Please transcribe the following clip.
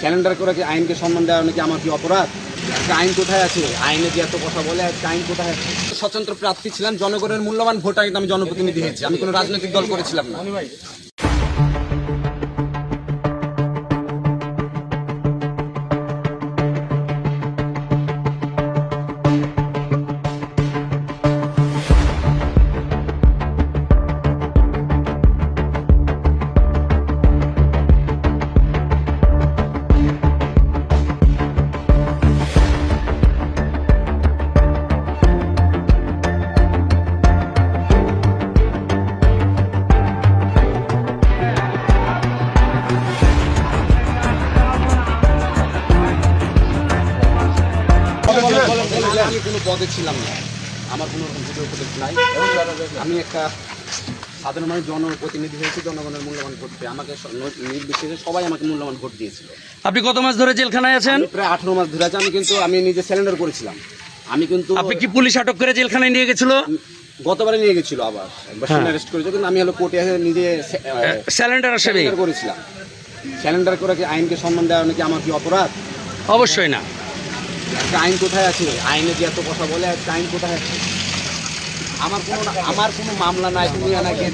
Calendar করে কি আইনকে সম্মান দেওয়া নাকি আমার কি অপরাধ? একটা আইন কোথায় আছে? আইনে যে এত কথা বলে, একটা আইন কোথায় আছে? স্বতন্ত্র প্রার্থী ছিলাম, জনগণের মূল্যবান ভোটার, কিন্তু আমি জনপ্রতিনিধি হয়েছি, আমি কোনো রাজনৈতিক দল করেছিলাম না। আমি কোনো পদে ছিলাম না, আমার কোনো ভিডিও ফুটেজ নাই। আমি একটা সাধারণ মানুষ, জনপ্রতিনিধি হয়েছি, জনগণের মূল্যবান ভোট পেয়ে আমাকে নির্বিশেষে সবাই আমাকে মূল্যবান ভোট দিয়েছিল। আপনি কত মাস ধরে জেলখানায় আছেন? প্রায় 18 মাস ধরে আছে। আমি নিজে সিলিন্ডার করেছিলাম। আপনি কি পুলিশ আটক করে জেলখানায় নিয়ে গেছিল? গতবারে নিয়ে গেছিল, আবার একবার অ্যারেস্ট করেছিল, কিন্তু আমি কোর্টে নিজে সিলিন্ডার করেছিলাম। সিলিন্ডার করে কি আইনকে সম্মান দেওয়া নাকি আমার কি অপরাধ? অবশ্যই না। একটা আইন কোথায় আছে? আইনে যে এত কথা বলে, একটা আইন কোথায় আছে? আমার কোনো মামলা নাই, তুমি নাকি